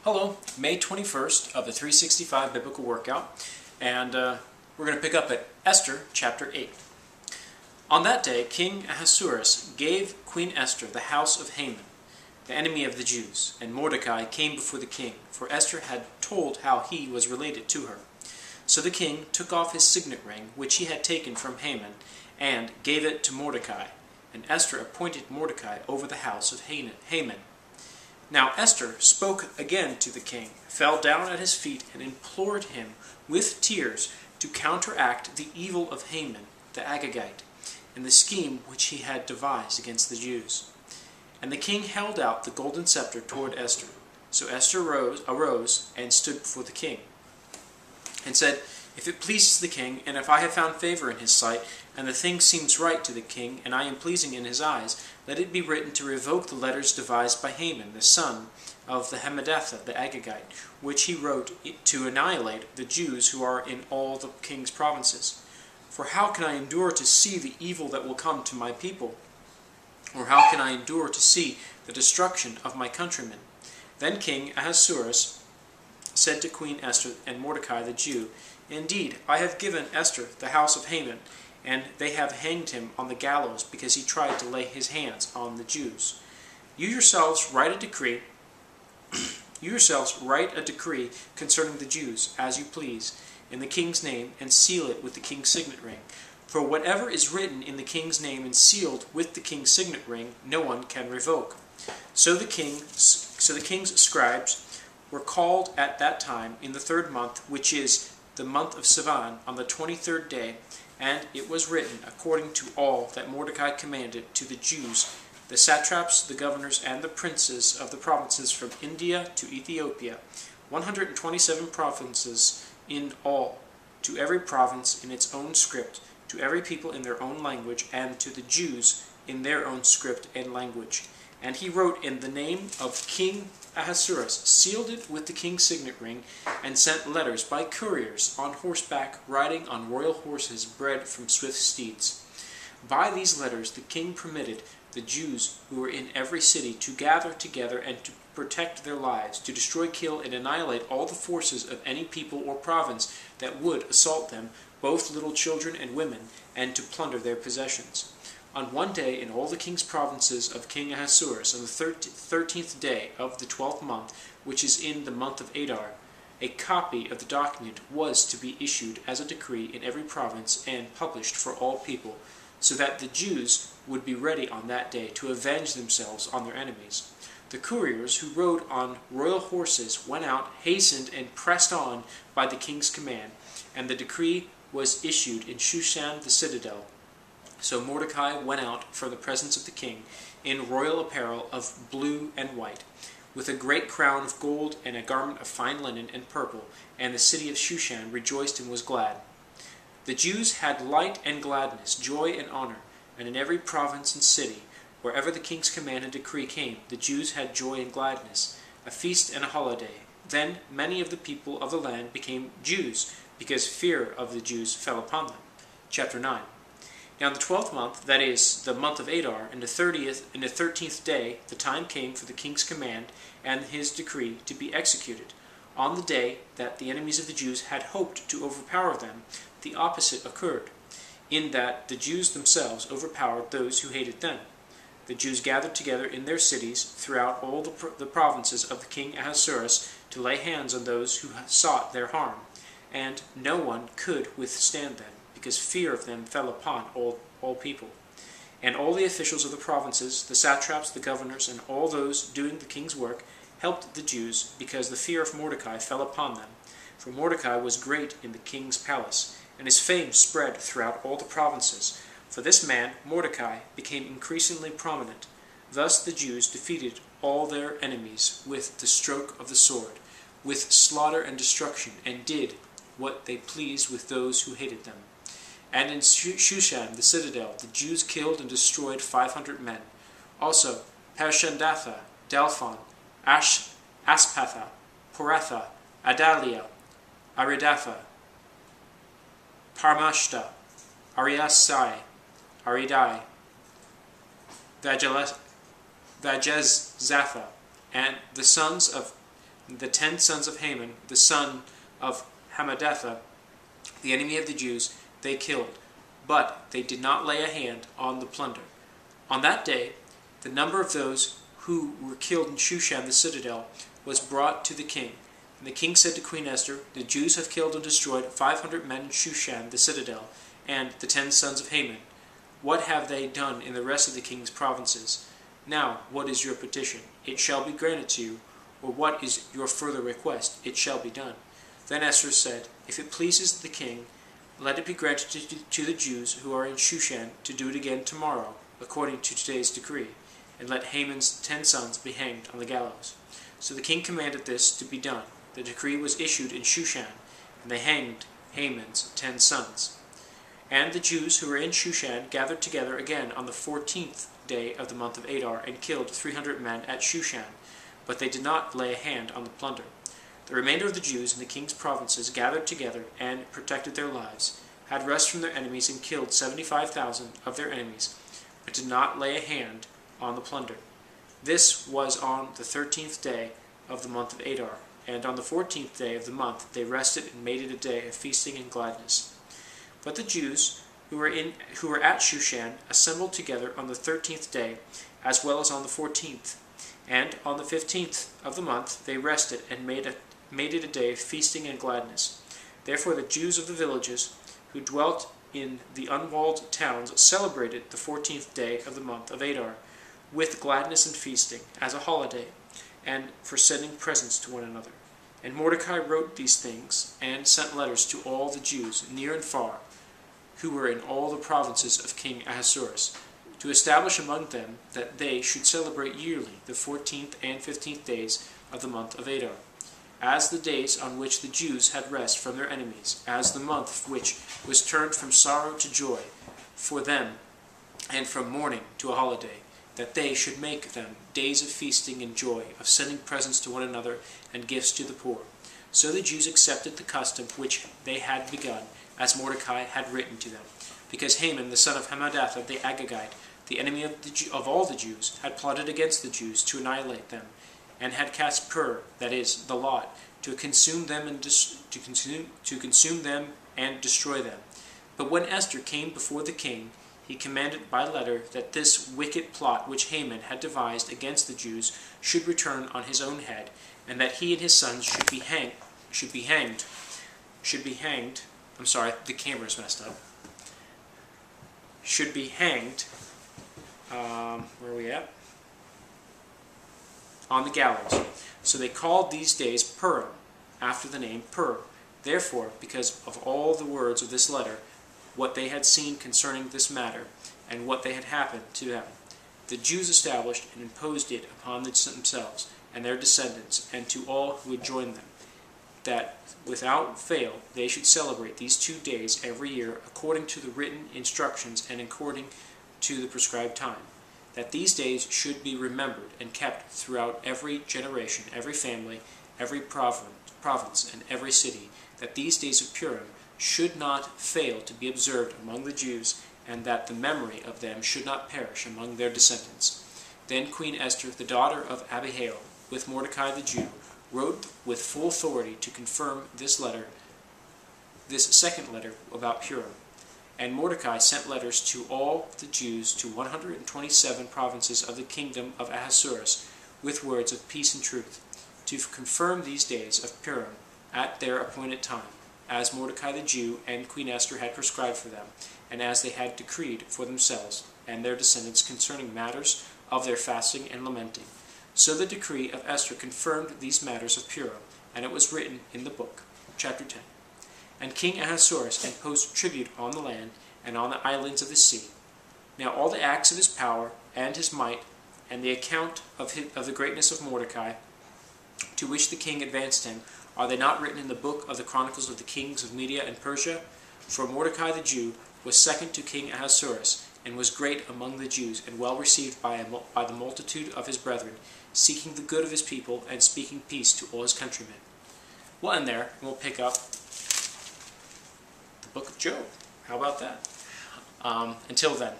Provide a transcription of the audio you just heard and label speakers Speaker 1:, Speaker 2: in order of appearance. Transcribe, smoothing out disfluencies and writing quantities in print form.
Speaker 1: Hello, May 21st of the 365 Biblical Workout, and we're going to pick up at Esther chapter 8. On that day, King Ahasuerus gave Queen Esther the house of Haman, the enemy of the Jews, and Mordecai came before the king, for Esther had told how he was related to her. So the king took off his signet ring, which he had taken from Haman, and gave it to Mordecai, and Esther appointed Mordecai over the house of Haman. Now Esther spoke again to the king, fell down at his feet, and implored him with tears to counteract the evil of Haman the Agagite, and the scheme which he had devised against the Jews. And the king held out the golden scepter toward Esther. So Esther arose and stood before the king, and said, If it pleases the king, and if I have found favor in his sight, and the thing seems right to the king, and I am pleasing in his eyes, let it be written to revoke the letters devised by Haman, the son of the Hammedatha, the Agagite, which he wrote to annihilate the Jews who are in all the king's provinces. For how can I endure to see the evil that will come to my people? Or how can I endure to see the destruction of my countrymen? Then King Ahasuerus said to Queen Esther and Mordecai the Jew, Indeed, I have given Esther the house of Haman, and they have hanged him on the gallows because he tried to lay his hands on the Jews. You yourselves write a decree concerning the Jews, as you please, in the king's name, and seal it with the king's signet ring. For whatever is written in the king's name and sealed with the king's signet ring, no one can revoke. So the king's scribes were called at that time in the 3rd month, which is the month of Sivan, on the 23rd day, and it was written according to all that Mordecai commanded to the Jews, the satraps, the governors, and the princes of the provinces from India to Ethiopia, 127 provinces in all, to every province in its own script, to every people in their own language, and to the Jews in their own script and language. And he wrote in the name of King Ahasuerus, sealed it with the king's signet ring, and sent letters by couriers on horseback, riding on royal horses bred from swift steeds. By these letters the king permitted the Jews who were in every city to gather together and to protect their lives, to destroy, kill, and annihilate all the forces of any people or province that would assault them, both little children and women, and to plunder their possessions. On one day in all the king's provinces of King Ahasuerus, on the 13th day of the 12th month, which is in the month of Adar, a copy of the document was to be issued as a decree in every province and published for all people, so that the Jews would be ready on that day to avenge themselves on their enemies. The couriers who rode on royal horses went out, hastened, and pressed on by the king's command, and the decree was issued in Shushan the citadel. So Mordecai went out from the presence of the king in royal apparel of blue and white, with a great crown of gold and a garment of fine linen and purple, and the city of Shushan rejoiced and was glad. The Jews had light and gladness, joy and honor, and in every province and city, wherever the king's command and decree came, the Jews had joy and gladness, a feast and a holiday. Then many of the people of the land became Jews, because fear of the Jews fell upon them. Chapter 9. Now in the 12th month, that is, the month of Adar, in the 13th day, the time came for the king's command and his decree to be executed. On the day that the enemies of the Jews had hoped to overpower them, the opposite occurred, in that the Jews themselves overpowered those who hated them. The Jews gathered together in their cities throughout all the provinces of the king Ahasuerus to lay hands on those who sought their harm, and no one could withstand them, because fear of them fell upon all people. And all the officials of the provinces, the satraps, the governors, and all those doing the king's work, helped the Jews, because the fear of Mordecai fell upon them. For Mordecai was great in the king's palace, and his fame spread throughout all the provinces. For this man, Mordecai, became increasingly prominent. Thus the Jews defeated all their enemies with the stroke of the sword, with slaughter and destruction, and did what they pleased with those who hated them. And in Shushan, the citadel, the Jews killed and destroyed 500 men. Also, Parshandatha, Dalphon, Aspatha, Poratha, Adalia, Aridatha, Parmashta, Ariasai, Aridai, Vajezatha, and the sons of the 10 sons of Haman, the son of Hammedatha, the enemy of the Jews, they killed, but they did not lay a hand on the plunder. On that day, the number of those who were killed in Shushan the citadel was brought to the king. And the king said to Queen Esther, "The Jews have killed and destroyed 500 men in Shushan the citadel, and the 10 sons of Haman. What have they done in the rest of the king's provinces? Now, what is your petition? It shall be granted to you. Or what is your further request? It shall be done." Then Esther said, "If it pleases the king, let it be granted to the Jews who are in Shushan to do it again tomorrow, according to today's decree, and let Haman's 10 sons be hanged on the gallows." So the king commanded this to be done. The decree was issued in Shushan, and they hanged Haman's 10 sons. And the Jews who were in Shushan gathered together again on the 14th day of the month of Adar, and killed 300 men at Shushan, but they did not lay a hand on the plunder. The remainder of the Jews in the king's provinces gathered together and protected their lives, had rest from their enemies, and killed 75,000 of their enemies, but did not lay a hand on the plunder. This was on the 13th day of the month of Adar, and on the 14th day of the month they rested and made it a day of feasting and gladness. But the Jews who were at Shushan assembled together on the 13th day, as well as on the 14th. And on the 15th of the month they rested and made it a day of feasting and gladness. Therefore the Jews of the villages who dwelt in the unwalled towns celebrated the 14th day of the month of Adar with gladness and feasting, as a holiday, and for sending presents to one another. And Mordecai wrote these things, and sent letters to all the Jews, near and far, who were in all the provinces of King Ahasuerus, to establish among them that they should celebrate yearly the 14th and 15th days of the month of Adar, as the days on which the Jews had rest from their enemies, as the month which was turned from sorrow to joy for them, and from mourning to a holiday, that they should make them days of feasting and joy, of sending presents to one another and gifts to the poor. So the Jews accepted the custom which they had begun, as Mordecai had written to them, because Haman the son of Hammedatha the Agagite, the enemy of all the Jews, had plotted against the Jews to annihilate them, and had cast pur, that is, the lot, to consume them and destroy them. But when Esther came before the king, he commanded by letter that this wicked plot which Haman had devised against the Jews should return on his own head, and that he and his sons should be hanged. I'm sorry, the camera's messed up. Should be hanged. Where are we at? On the gallows. So they called these days Purim, after the name Pur. Therefore, because of all the words of this letter, what they had seen concerning this matter, and what they had happened to them, the Jews established and imposed it upon themselves and their descendants, and to all who would join them, that without fail they should celebrate these 2 days every year according to the written instructions and according to the prescribed time, that these days should be remembered and kept throughout every generation, every family, every province, and every city, that these days of Purim should not fail to be observed among the Jews, and that the memory of them should not perish among their descendants. Then Queen Esther, the daughter of Abihail, with Mordecai the Jew, wrote with full authority to confirm this second letter about Purim. And Mordecai sent letters to all the Jews to 127 provinces of the kingdom of Ahasuerus, with words of peace and truth, to confirm these days of Purim at their appointed time, as Mordecai the Jew and Queen Esther had prescribed for them, and as they had decreed for themselves and their descendants concerning matters of their fasting and lamenting. So the decree of Esther confirmed these matters of Purim, and it was written in the book. Chapter 10. And King Ahasuerus imposed tribute on the land and on the islands of the sea. Now all the acts of his power and his might, and the account of the greatness of Mordecai, to which the king advanced him, are they not written in the book of the Chronicles of the kings of Media and Persia? For Mordecai the Jew was second to King Ahasuerus, and was great among the Jews, and well received by the multitude of his brethren, seeking the good of his people, and speaking peace to all his countrymen. We'll end there, and we'll pick up the book of Job. How about that? Until then.